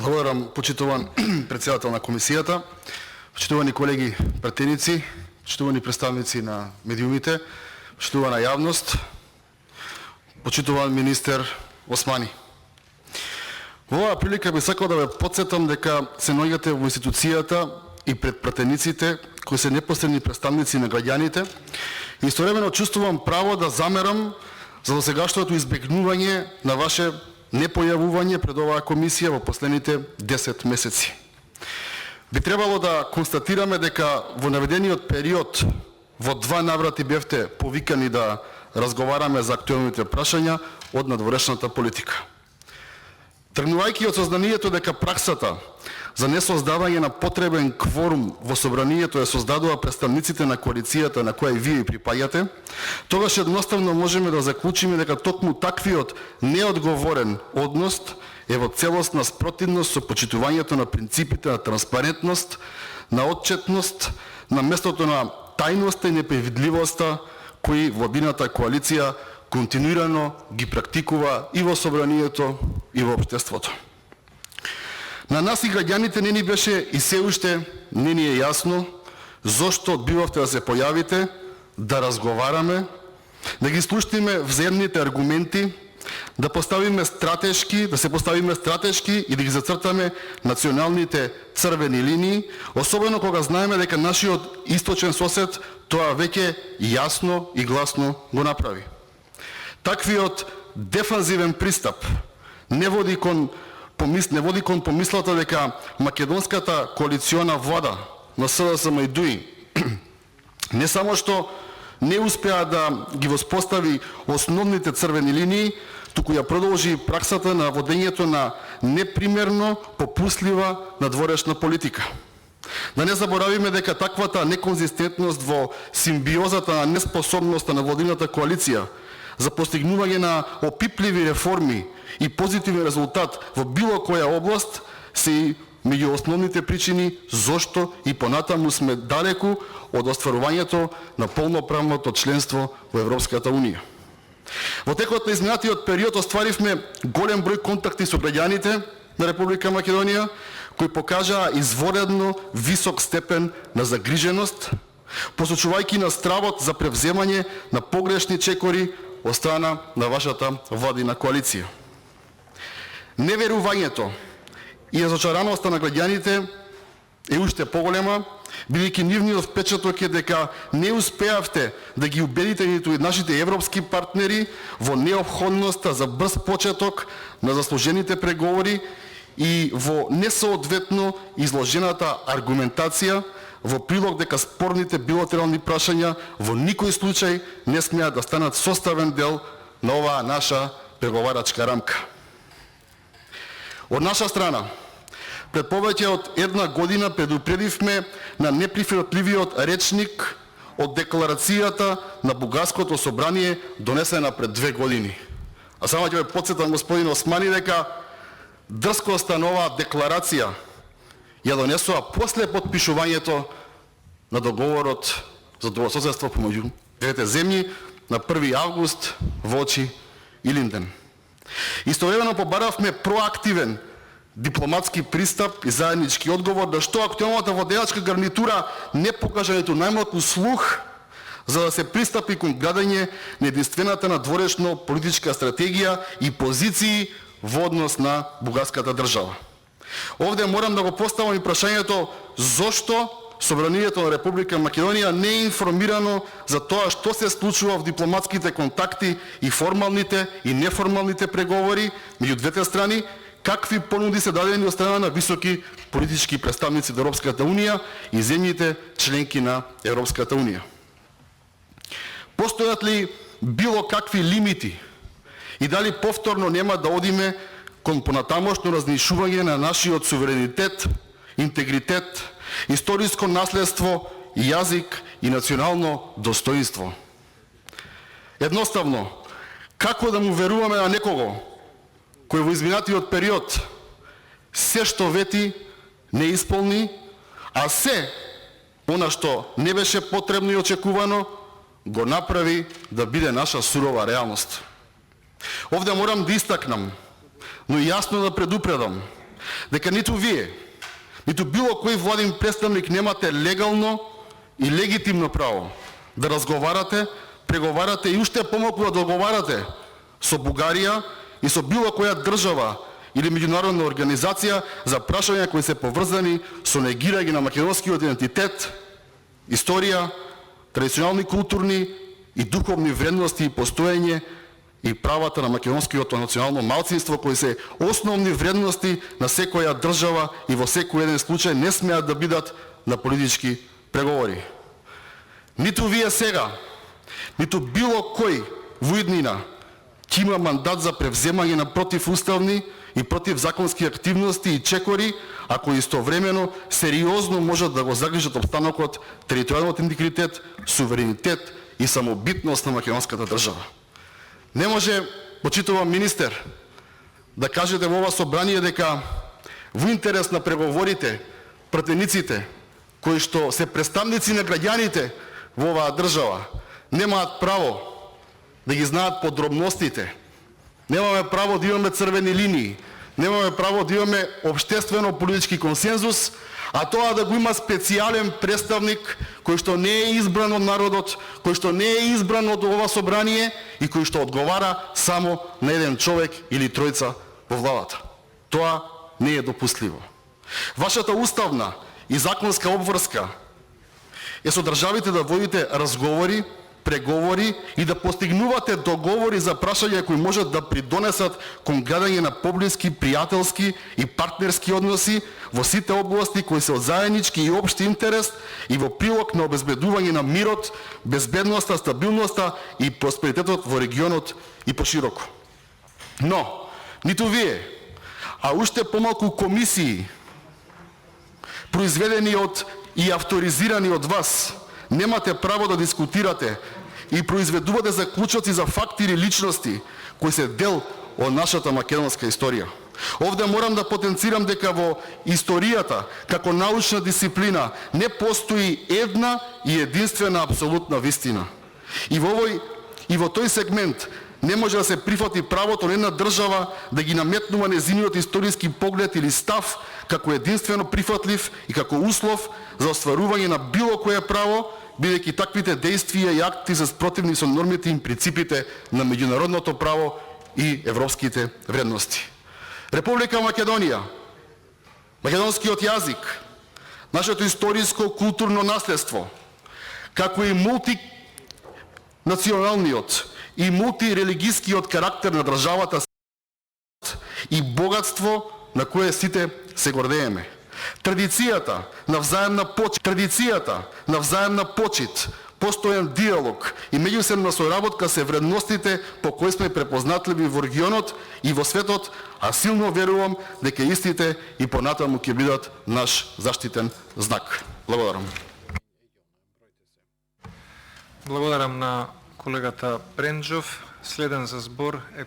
Благодарам, почитуван председател на комисијата, почитувани колеги пратеници, почитувани представници на медиумите, почитувана јавност, почитуван министер Османи. Во оваа прилика би сакал да ве потсетам дека се наоѓате во институцијата и пред пратениците кои се непосредни представници на граѓаните и истовремено чувствувам право да замерам за досегашното избегнување на ваше непојавување пред оваа комисија во последните 10 месеци. Би требало да констатираме дека во наведениот период во 2 наврати бевте повикани да разговараме за актуелните прашања од надворешната политика. Тргнувајќи од сознанието дека праксата за несоздавање на потребен кворум во собранието ја создадува представниците на коалицијата на која и вие припаѓате, тогаш едноставно можеме да заклучиме дека токму таквиот неодговорен однос е во целосна спротивност со почитувањето на принципите на транспарентност, на отчетност, на местото на тајноста и непредвидливоста кои владината коалиција континуирано ги практикува и во собранието и во општеството. На нас и граѓаните не ни беше и се уште не ни е јасно зошто одбивавте да се појавите, да разговараме, да ги слушнеме взаимните аргументи, да се поставиме стратешки и да ги зацртаме националните црвени линии, особено кога знаеме дека нашиот источен сосед тоа веќе јасно и гласно го направи. Таквиот дефанзивен пристап не води кон помислата дека македонската коалициона влада на СДСМ и ДУИ не само што не успеа да ги воспостави основните црвени линии, туку ја продолжи праксата на водењето на непримерно попуслива надворешна политика. Да не заборавиме дека таквата неконзистентност во симбиозата на неспособноста на владината коалиција за постигнување на опипливи реформи и позитивен резултат во било која област се и меѓу основните причини зошто и понатаму сме далеку од остварувањето на полноправното членство во Европската Унија. Во текот на изминатиот период остваривме голем број контакти со граѓаните на Република Македонија, кои покажаа изворедно висок степен на загриженост, посочувајќи на стравот за превземање на погрешни чекори од страна на вашата владина коалиција. Неверувањето и разочараноста на граѓаните е уште поголема, бидејќи нивниот впечаток е дека не успеавте да ги убедите ниту нашите европски партнери во неопходноста за брз почеток на заслужените преговори и во несоодветно изложената аргументација во прилог дека спорните билатерални прашања во никој случај не смеат да станат составен дел на оваа наша преговарачка рамка. Од наша страна, пред повеќе од 1 година предупредивме на неприфатливиот речник од декларацијата на Бугарското собрание донесена пред 2 години. А само ќе ве потсетам, господин Османи, дека дрскоста на оваа декларација ја донесува после подпишувањето на договорот за добрососедство помеѓу двете земји на 1 август во очи Илинден. Истовремено побаравме проактивен дипломатски пристап и заеднички одговор да што актуелната владеачка гарнитура не покажа ниту најмалку слух за да се пристапи кон градење на единствената надворешно политичка стратегија и позиции во однос на бугарската држава. Овде морам да го поставам и прашањето зошто Собранието на Република Македонија не е информирано за тоа што се случува в дипломатските контакти и формалните и неформалните преговори меѓу двете страни, какви понуди се дадени од страна на високи политички представници на Европската Унија и земјите членки на Европската Унија. Постојат ли било какви лимити и дали повторно нема да одиме кон понатамошно разнишување на нашиот суверенитет, интегритет, историско наследство, јазик и национално достоинство? Едноставно, како да му веруваме на некого кој во изминатиот период се што вети не исполни, а се она што не беше потребно и очекувано го направи да биде наша сурова реалност. Овде морам да истакнам, но и јасно да предупредам дека ниту вие, ниту било кој владин представник немате легално и легитимно право да разговарате, преговарате и уште помалку да договарате со Бугарија и со било која држава или меѓународна организација за прашања кои се поврзани со негирање на македонскиот идентитет, историја, традиционални културни и духовни вредности и постоење и правата на македонскиот национално малцинство, кои се основни вредности на секоја држава и во секој еден случај не смеат да бидат на политички преговори. Ниту вие сега, ниту било кој во иднина ќе има мандат за превземање на противуставни и противзаконски активности и чекори, ако истовремено сериозно можат да го загрижат опстанокот, територијалниот интегритет, суверенитет и самобитност на македонската држава. Не може, почитуван министер, да кажете во ова собрание дека во интерес на преговорите, пратениците, кои што се представници на граѓаните во оваа држава, немаат право да ги знаат подробностите. Немаме право да имаме црвени линии, немаме право да имаме општествено политички консензус, а тоа да го има специјален представник кој што не е избран од народот, кој што не е избран од ова собрание и кој што одговара само на еден човек или тројца во владата. Тоа не е допустливо. Вашата уставна и законска обврска е со државите да водите разговори, преговори и да постигнувате договори за прашања кои можат да придонесат кон градење на поблиски, пријателски и партнерски односи во сите области кои се од заеднички и општи интерес и во прилог на обезбедување на мирот, безбедноста, стабилноста и просперитетот во регионот и пошироко. Но, ниту вие, а уште помалку комисии, произведени од и авторизирани од вас, немате право да дискутирате и произведувате заклучоци за факти или личности кои се дел од нашата македонска историја. Овде морам да потенцирам дека во историјата, како научна дисциплина, не постои една и единствена апсолутна вистина. И во тој сегмент не може да се прифати правото на една држава да ги наметнува незиниот историски поглед или став како единствено прифатлив и како услов за остварување на било кое право, бидејќи таквите действија и акти се спротивни со нормите и принципите на меѓународното право и европските вредности. Република Македонија, македонскиот јазик, нашето историско културно наследство, како и мултинационалниот и мултирелигискиот карактер на државата и богатство на кое сите се гордееме. Традицијата на взаемна почит, постојан диалог и меѓусебна соработка се вредностите по кои сме препознатливи во регионот и во светот, а силно верувам дека истите и понатаму ќе бидат наш заштитен знак. Благодарам. Благодарам на колегата Пренџов. Следен за збор е